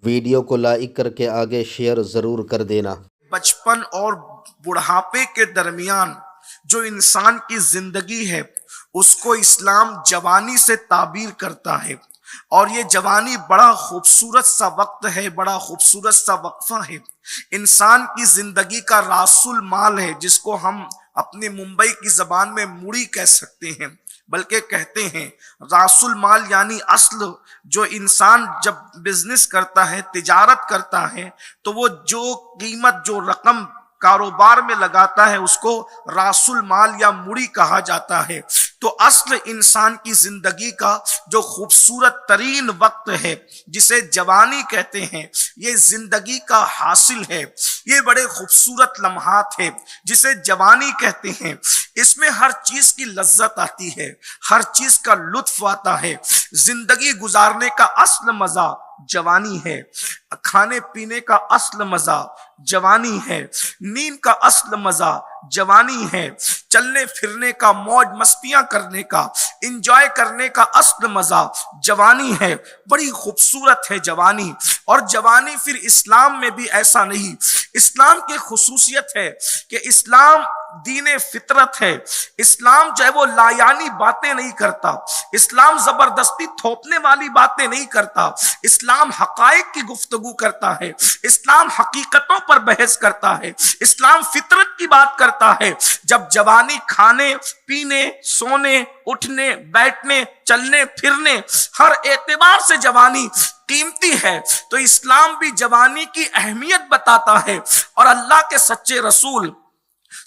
Video کو like کر کے آگے شیئر ضرور کر دینا۔ بچپن اور بڑھاپے کے درمیان جو انسان کی زندگی ہے اس کو اسلام جوانی سے تعبیر کرتا ہے، اور یہ جوانی بڑا خوبصورت سا وقت ہے، بڑا خوبصورت سا وقفہ ہے۔ انسان کی زندگی کا راس المال ہے، جس کو ہم اپنی ممبئی کی زبان میں موڑی کہہ سکتے ہیں، بلکہ کہتے ہیں راس المال یعنی اصل۔ جو انسان جب بزنس کرتا ہے، تجارت کرتا ہے، تو وہ جو قیمت، جو رقم کاروبار میں لگاتا ہے اس کو راس المال یا موڑی کہا جاتا ہے۔ تو اصل انسان کی زندگی کا جو خوبصورت ترین وقت ہے جسے جوانی کہتے ہیں، یہ زندگی کا حاصل ہے، یہ بڑے خوبصورت لمحات ہے جسے جوانی کہتے ہیں۔ اس میں ہر چیز کی لذت آتی ہے، ہر چیز کا لطف آتا ہے۔ زندگی گزارنے کا اصل مزہ جوانی ہے، کھانے پینے کا اصل مزہ جوانی ہے، نیند کا اصل مزہ جوانی ہے، چلنے پھرنے کا، موج مستیاں کرنے کا، انجوائے کرنے کا اصل مزہ جوانی ہے۔ بڑی خوبصورت ہے جوانی۔ اور جوانی پھر اسلام میں بھی ایسا نہیں۔ اسلام کی خصوصیت ہے کہ اسلام دین فطرت ہے۔ اسلام جو ہے وہ لایانی باتیں نہیں کرتا، اسلام زبردستی تھوپنے والی باتیں نہیں کرتا، اسلام حقائق کی گفتگو کرتا ہے، اسلام حقیقتوں پر بحث کرتا ہے، اسلام فطرت کی بات کرتا ہے۔ جب جوانی کھانے پینے، سونے اٹھنے بیٹھنے چلنے پھرنے ہر اعتبار سے جوانی قیمتی ہے، تو اسلام بھی جوانی کی اہمیت بتاتا ہے۔ اور اللہ کے سچے رسول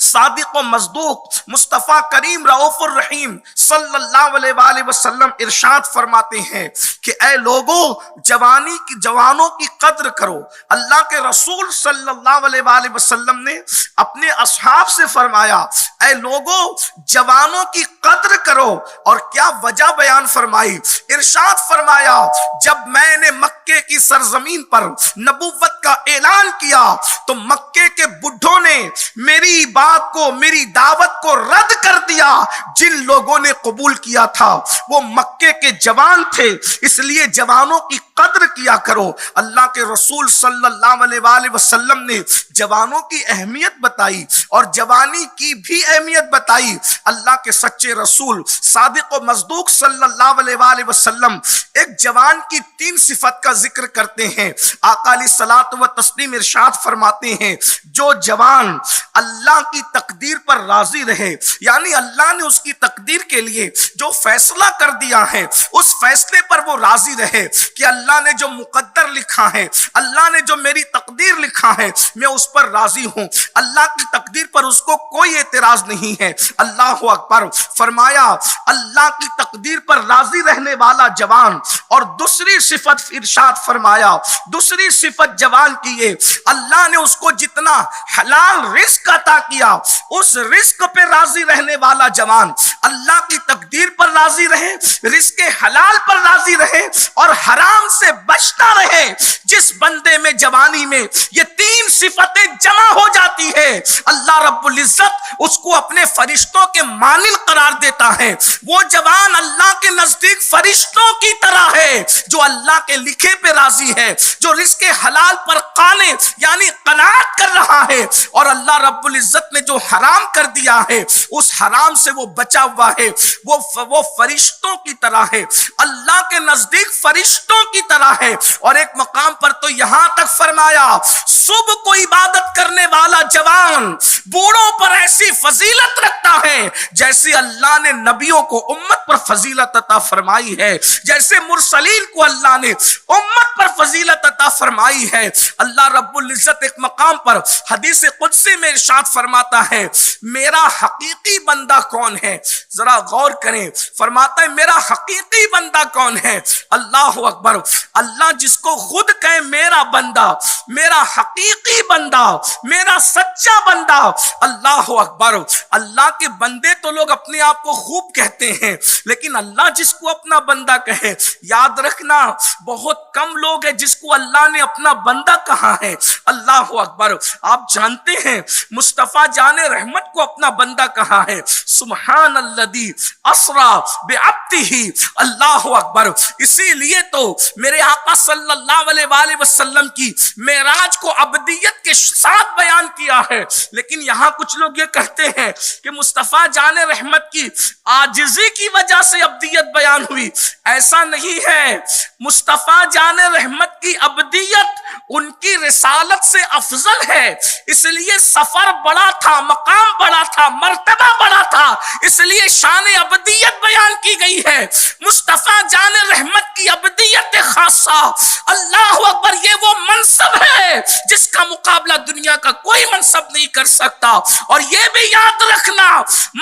صادق و مصدوق مصطفیٰ کریم رؤوف الرحیم صلی اللہ علیہ وآلہ وسلم ارشاد فرماتے ہیں کہ اے لوگوں، جوانوں کی قدر کرو۔ اللہ کے رسول صلی اللہ علیہ وآلہ وسلم نے اپنے اصحاب سے فرمایا اے لوگوں جوانوں کی قدر کرو، اور کیا وجہ بیان فرمائی؟ ارشاد فرمایا جب میں نے مکے کی سرزمین پر نبوت کا اعلان کیا تو مکے کے بڈھوں نے میری بات کو، میری دعوت کو رد کر دیا۔ جن لوگوں نے قبول کیا تھا وہ مکے کے جوان تھے، اس لیے جوانوں کی قدر کیا کرو۔ اللہ کے رسول صلی اللہ علیہ وآلہ وسلم نے جوانوں کی اہمیت بتائی اور جوانی کی بھی اہمیت بتائی۔ اللہ کے سچے رسول صادق و مصدوق صلی اللہ علیہ وآلہ وسلم ایک جوان کی 3 صفت کا ذکر کرتے ہیں۔ آقا علیہ الصلوۃ والتسلیم ارشاد فرماتے ہیں جو جوان اللہ کی تقدیر پر راضی رہے، یعنی اللہ نے اس کی تقدیر کے لیے جو فیصلہ کر دیا ہے اس فیصلے پر وہ راضی رہے کہ اللہ نے جو مقدر لکھا ہے، اللہ نے جو میری تقدیر لکھا ہے میں اس پر راضی ہوں، اللہ کی تقدیر پر اس کو کوئی اعتراض نہیں ہے۔ اللہ اکبر۔ فرمایا اللہ کی تقدیر پر راضی رہنے والا جوان۔ اور دوسری صفت ارشاد فرمایا، دوسری صفت جوان کی یہ، اللہ نے اس کو جتنا حلال رزق عطا کیا اس رزق پہ راضی رہنے والا جوان اللہ کی تقدیر پر راضی رہے، رزق حلال پر راضی رہے اور حرام سے بچتا رہے۔ جس بندے میں جوانی میں یہ 3 صفتیں جمع ہو جاتی ہے، اللہ رب العزت اس کو اپنے فرشتوں کے مانند قرار دیتا ہے۔ وہ جوان اللہ کے نزدیک فرشتوں کی طرح ہے جو اللہ کے لکھے پہ راضی ہے، جو رزق حلال پر قانے یعنی قناعت کر رہا ہے، اور اللہ رب العزت نے جو حرام کر دیا ہے اس حرام سے وہ بچا ہوا ہے۔ وہ فرشتوں کی طرح ہے، اللہ کے نزدیک فرشتوں کی طرح ہے۔ اور ایک مقام پر تو یہاں تک فرمایا صبح کو عبادت کرنے والا جوان بوڑھوں پر ایسی فضیلت رکھتا ہے جیسے اللہ نے نبیوں کو امت پر فضیلت عطا فرمائی ہے، جیسے مرسلین کو اللہ نے امت پر فضیلت عطا فرمائی ہے۔ اللہ رب العزت ایک مقام پر حدیث قدسی میں ارشاد فرماتا ہے میرا حقیقی بندہ کون ہے؟ ذرا غور کریں، فرماتا ہے میرا حقیقی بندہ کون ہے؟ اللہ اکبر۔ اللہ جس کو خود کہے میرا بندہ، میرا حقیقی بندہ، میرا سچا بندہ، اللہ اکبر۔ اللہ کے بندے تو لوگ اپنے آپ کو خوب کہتے ہیں، لیکن اللہ جس کو اپنا بندہ کہے، یاد رکھنا بہت کم لوگ ہیں جس کو اللہ اللہ نے اپنا بندہ کہا ہے. اللہ اکبر. آپ جانتے ہیں مصطفیٰ جان رحمت کو اپنا بندہ کہا ہے. سبحان الذی اسرا بعبدہ. اللہ اکبر. اسی لیے تو میرے آقا صلی اللہ علیہ وآلہ وسلم کی معراج کو عبدیت کے ساتھ بیان کیا ہے. لیکن یہاں کچھ لوگ یہ کہتے ہیں کہ مصطفیٰ جان رحمت کی عاجزی کی وجہ سے عبدیت بیان ہوئی. ایسا نہیں ہے. مصطفیٰ جان رحمت کی عبدیت ان کی رسالت سے افضل ہے. اس لیے سفر بڑا تھا, مقام بڑا تھا, مرتبہ بڑا تھا, اس لیے شان عبدیت بیان کی گئی ہے. مصطفیٰ جان رحمت کی عبدیت خاصہ. اللہ اکبر. یہ وہ منصب ہے جس کا مقابلہ دنیا کا کوئی منصب نہیں کر سکتا. اور یہ بھی یاد رکھنا,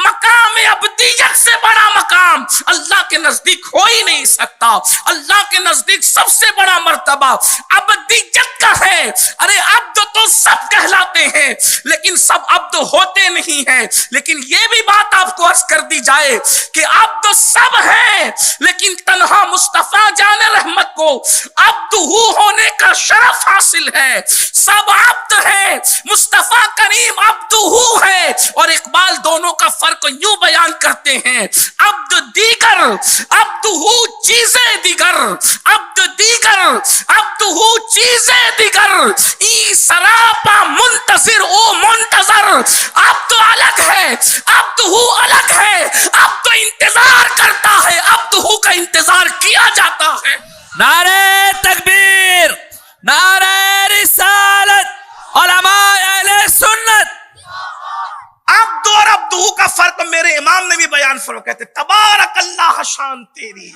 مقام عبدیت سے بڑا مقام اللہ کے نزدیک ہو ہی نہیں سکتا. اللہ کے نزدیک سب سے بڑا مرتبہ عبدیت کا ہے. ارے عبد تو سب کہلاتے ہیں لیکن سب عبد ہوتے نہیں ہیں. لیکن یہ بھی بات آپ کو عرض کر دی جائے کہ عبد سب ہیں لیکن تنہا مصطفیٰ جان رحمت کو عبد ہونے کا شرف حاصل ہے. سب عبد ہیں, مصطفیٰ کریم عبد ہے. اور اقبال دونوں کا فرق یوں بیان کرتے ہیں, عبد دیگر عبد چیزیں دیگر, عبد دیگر عبد چیزیں دیگر, ای سراپا منتظر او منتظر. عبد الگ ہے, عبد الگ ہے. عبد انتظار کرتا ہے, عبد کا انتظار کیا جاتا ہے. نعرہ تکبیر, نعرہ رسالت, علماء اہل سنت. عبد اور عبدہ کا فرق میرے امام نے بھی بیان فرمایا. کہتے تبارک اللہ شان تیری,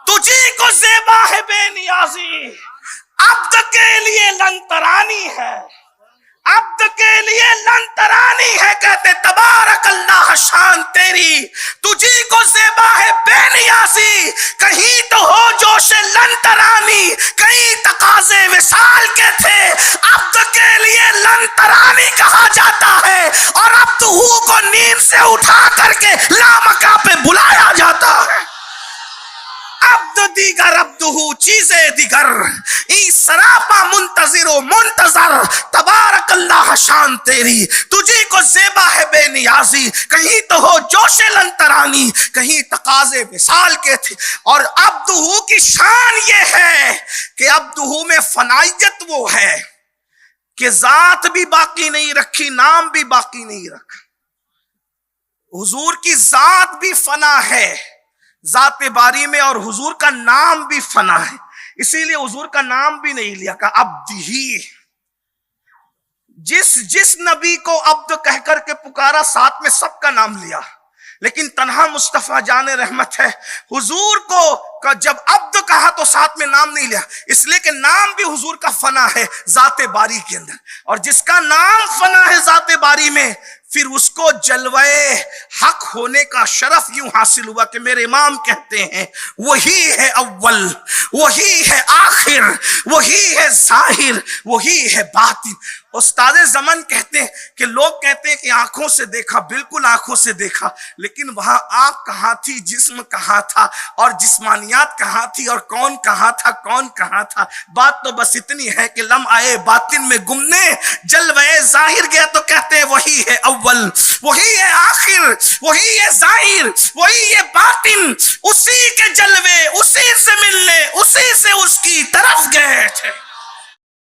تجھی کو زیبا ہے بے نیازی. عبد کے لیے لن ترانی ہے, عبد کے لیے لن ترانی ہے. کہتے تبارک اللہ شان تیری, تجھی کو زیبا ہے بے نیازی. کہیں تو ہو جوش لن ترانی, کہیں تقاضے وصال کے تھے. عبد کے لیے لن ترانی کہا جاتا ہے اور عبد کو نیند سے اٹھا کر کے لامکہ پہ بلایا جاتا ہے. عبد دیگر عبدہ چیزیں دیگر, ای سراپا منتظر و منتظر. تبارک اللہ شان تیری, تجھی کو زیبا ہے بے نیازی. کہیں تو ہو جوش لن ترانی, کہیں تقاضے وصال کے تھے. اور عبدہ کی شان یہ ہے کہ عبدہ میں فنائیت وہ ہے کہ ذات بھی باقی نہیں رکھی, نام بھی باقی نہیں رکھا. حضور کی ذات بھی فنا ہے ذات باری میں, اور حضور کا نام بھی فنا ہے. اسی لیے حضور کا نام بھی نہیں لیا, کہا عبدہی. جس نبی کو عبد کہہ کر کے پکارا ساتھ میں سب کا نام لیا, لیکن تنہا مصطفیٰ جان رحمت ہے. حضور کو جب عبد کہا تو ساتھ میں نام نہیں لیا, اس لیے کہ نام بھی حضور کا فنا ہے ذات باری کے اندر. اور جس کا نام فنا ہے ذات باری میں, پھر اس کو جلوہ حق ہونے کا شرف یوں حاصل ہوا کہ میرے امام کہتے ہیں وہی ہے اول, وہی ہے آخر, وہی ہے ظاہر, وہی ہے باطن. استاد زمن کہتے ہیں کہ لوگ کہتے ہیں کہ آنکھوں سے دیکھا, بالکل آنکھوں سے دیکھا, لیکن وہاں آنکھ کہاں تھی, جسم کہاں تھا, اور جسمانیات کہاں تھی, اور کون کہاں تھا, کون کہاں تھا. بات تو بس اتنی ہے کہ لمحہ باطن میں گمنے جلوہ ظاہر گیا تو کہتے ہیں وہی ہے اول, وہی ہے آخر, وہی ہے ظاہر, وہی ہے باطن. اسی کے جلوے, اسی سے ملنے, اسی سے اس کی طرف گئے تھے.